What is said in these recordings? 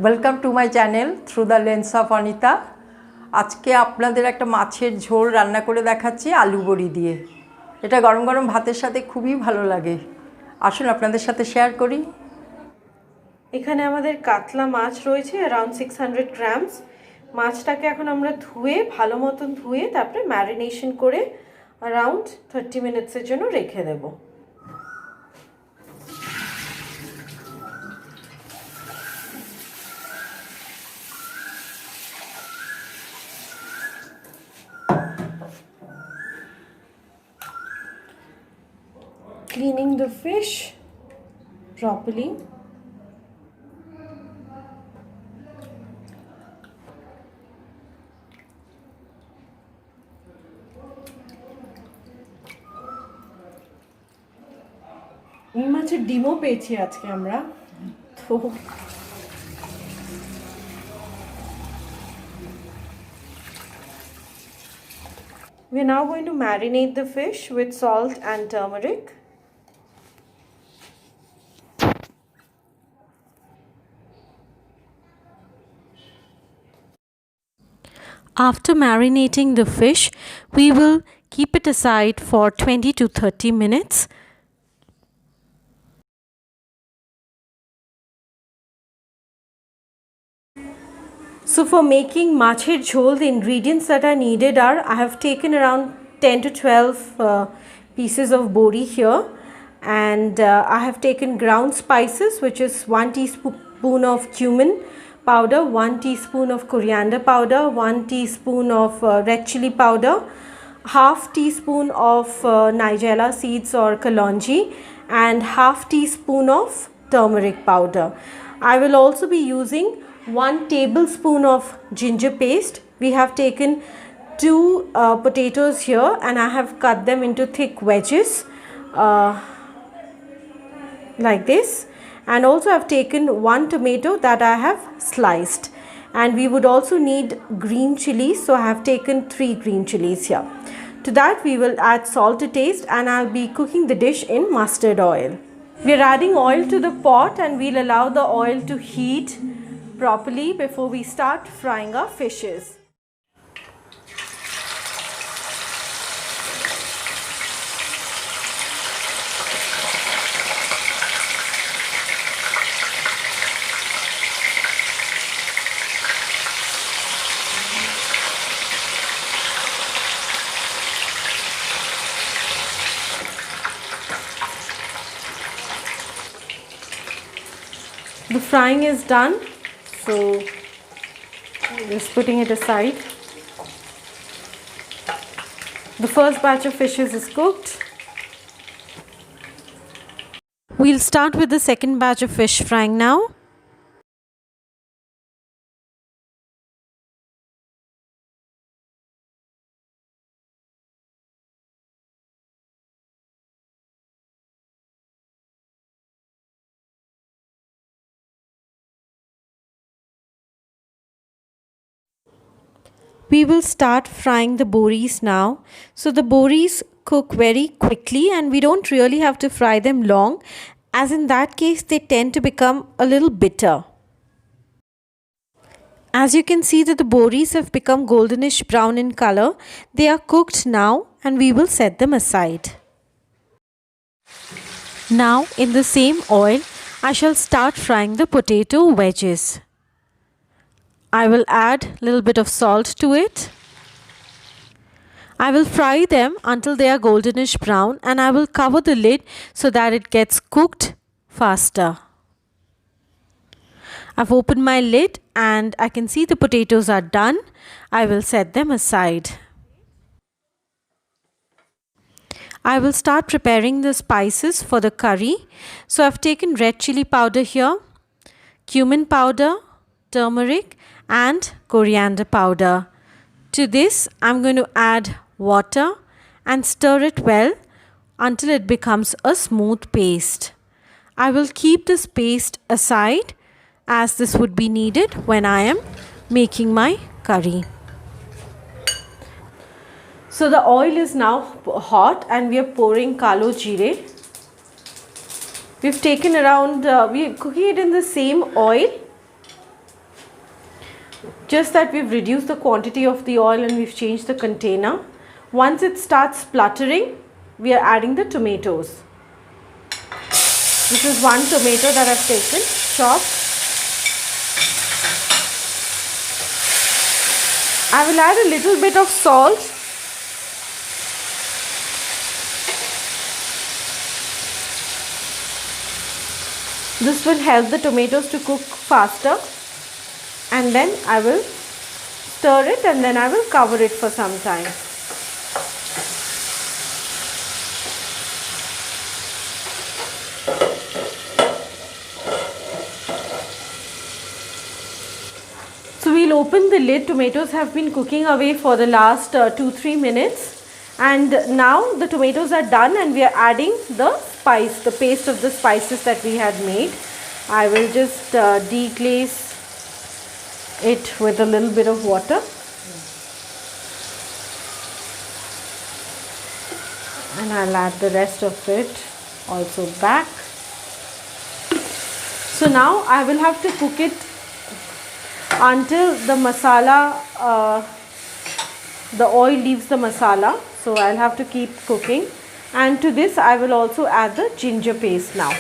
Welcome to my channel through the lens of Anita. আজকে আপনাদের একটা মাছের ঝোল রান্না করে দেখাচ্ছি আলু বড়ি দিয়ে। এটা গরম গরম ভাতের সাথে খুবই ভালো লাগে। আসুন আপনাদের সাথে শেয়ার করি। এখানে আমাদের কাতলা মাছ রয়েছে অ্যারাউন্ড 600 গ্রামস। মাছটাকে এখন আমরা ধুয়ে ভালো মতন ধুয়ে তারপরে ম্যারিনেশন করে অ্যারাউন্ড 30 মিনিটসের জন্য রেখে দেবো। Cleaning the fish properly. এই মাছের ডিমও পেয়েছি আজকে আমরা। তো we're now going to marinate the fish with salt and turmeric. After marinating the fish, we will keep it aside for 20 to 30 minutes. So for making macher jhol, the ingredients that are needed are, I have taken around 10 to 12 pieces of bori here, and I have taken ground spices, which is 1 teaspoon of cumin powder, 1 teaspoon of coriander powder, 1 teaspoon of red chili powder, half teaspoon of nigella seeds or kalonji, and half teaspoon of turmeric powder. I will also be using 1 tablespoon of ginger paste. We have taken 2 potatoes here and I have cut them into thick wedges like this, and also I have taken 1 tomato that I have sliced, and we would also need green chilies, so I have taken 3 green chilies here. To that we will add salt to taste, and I'll be cooking the dish in mustard oil. We are adding oil to the pot and we'll allow the oil to heat properly before we start frying our fishes. The frying is done, so just putting it aside. The first batch of fishes is cooked. We'll start with the second batch of fish frying now. We will start frying the boris now. So the boris cook very quickly and we don't really have to fry them long, as in that case they tend to become a little bitter. As you can see that the boris have become goldenish brown in color. They are cooked now and we will set them aside. Now in the same oil I shall start frying the potato wedges. I will add a little bit of salt to it. I will fry them until they are goldenish brown, and I will cover the lid so that it gets cooked faster. I've opened my lid and I can see the potatoes are done. I will set them aside. I will start preparing the spices for the curry. So I've taken red chili powder here, cumin powder, turmeric and coriander powder. To this I'm going to add water and stir it well until it becomes a smooth paste. I will keep this paste aside as this would be needed when I am making my curry. So the oil is now hot and we are pouring kalo jeera. We've taken around, we're cooking it in the same oil just that we've reduced the quantity of the oil and we've changed the container. Once it starts spluttering, we are adding the tomatoes. This is one tomato that I've taken, chopped. I will add a little bit of salt. This will help the tomatoes to cook faster, and then I will stir it and then I will cover it for some time. So we'll open the lid. Tomatoes have been cooking away for the last 2-3 minutes, and now the tomatoes are done and we are adding the spice, the paste of the spices that we had made. I will just deglaze it with a little bit of water. And I'll add the rest of it also back. So now I will have to cook it until the masala, the oil leaves the masala. So I'll have to keep cooking, and to this I will also add the ginger paste now.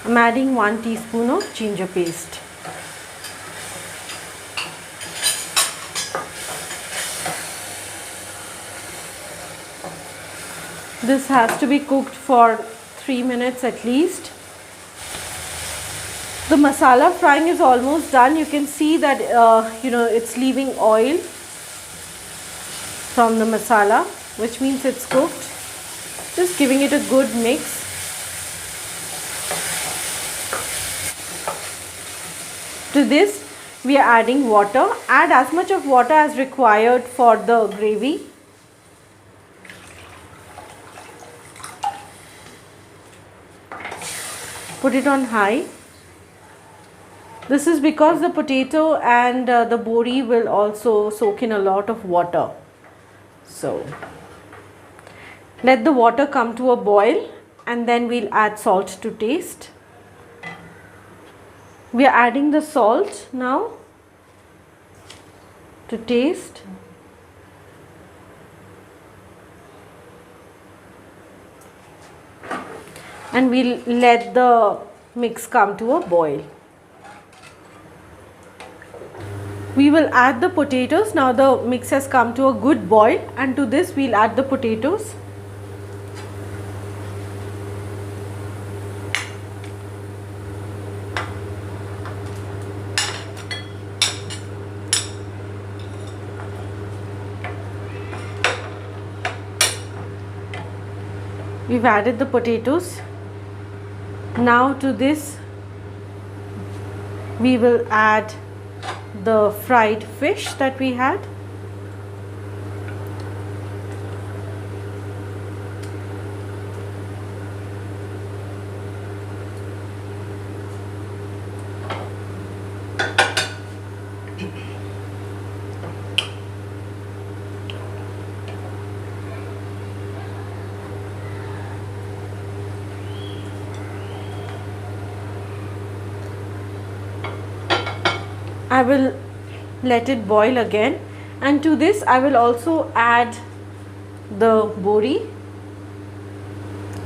I'm adding 1 teaspoon of ginger paste. This has to be cooked for 3 minutes at least. The masala frying is almost done. You can see that it's leaving oil from the masala, which means it's cooked. Just giving it a good mix. To this we are adding water. Add as much of water as required for the gravy. Put it on high. This is because the potato and the bori will also soak in a lot of water. So let the water come to a boil and then we'll add salt to taste. We are adding the salt now to taste. And we'll let the mix come to a boil. We will add the potatoes. Now the mix has come to a good boil, and to this we'll add the potatoes. We've added the potatoes. Now to this we will add the fried fish that we had. I will let it boil again, and to this I will also add the bori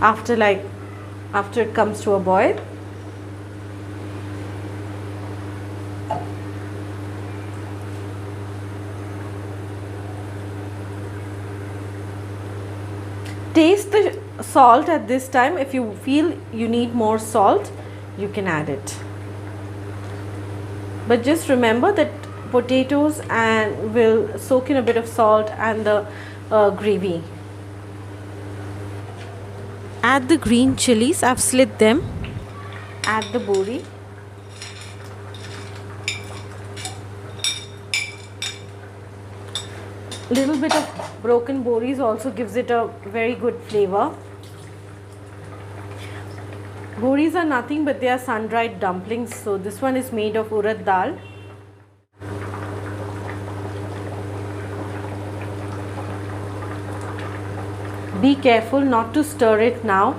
after it comes to a boil. Taste the salt at this time. If you feel you need more salt, you can add it. But just remember that potatoes will soak in a bit of salt and the gravy. Add the green chilies, I've slit them. Add the bori. Little bit of broken boris also gives it a very good flavor. Boris are nothing but they are sun-dried dumplings. So this one is made of urad dal. Be careful not to stir it now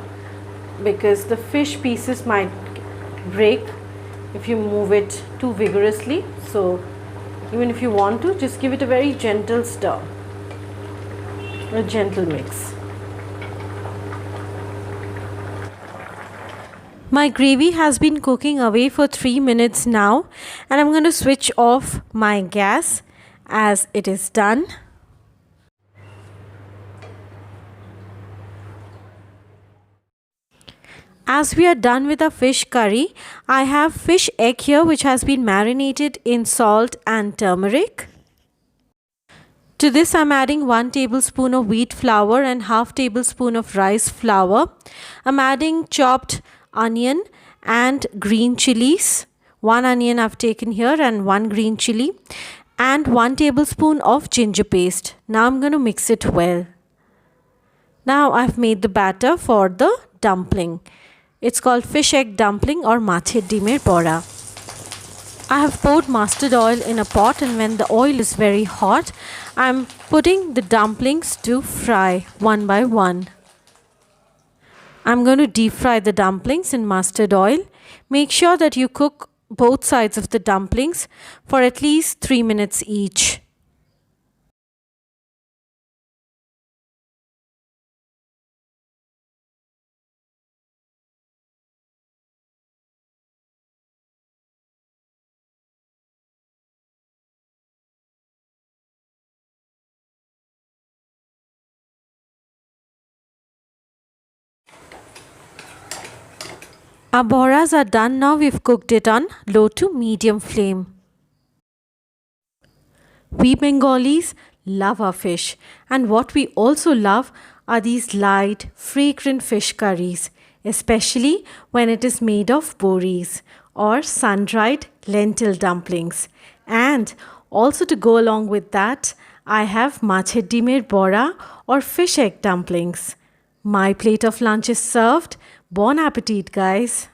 because the fish pieces might break if you move it too vigorously. So even if you want to, just give it a very gentle stir, a gentle mix. My gravy has been cooking away for 3 minutes now, and I'm going to switch off my gas as it is done. As we are done with our fish curry, I have fish egg here which has been marinated in salt and turmeric. To this I'm adding 1 tablespoon of wheat flour and half tablespoon of rice flour. I'm adding chopped onion and green chilies. 1 onion I've taken here and 1 green chili, and 1 tablespoon of ginger paste. Now I'm going to mix it well. Now I've made the batter for the dumpling. It's called fish egg dumpling or macher Bora. I have poured mustard oil in a pot, and when the oil is very hot, I'm putting the dumplings to fry one by one. I'm going to deep fry the dumplings in mustard oil. Make sure that you cook both sides of the dumplings for at least 3 minutes each. Our boras are done now. We've cooked it on low to medium flame. We Bengalis love our fish, and what we also love are these light, fragrant fish curries, especially when it is made of Boris or sun-dried lentil dumplings. And also to go along with that, I have macher Bora or fish egg dumplings. My plate of lunch is served. Bon appetit, guys.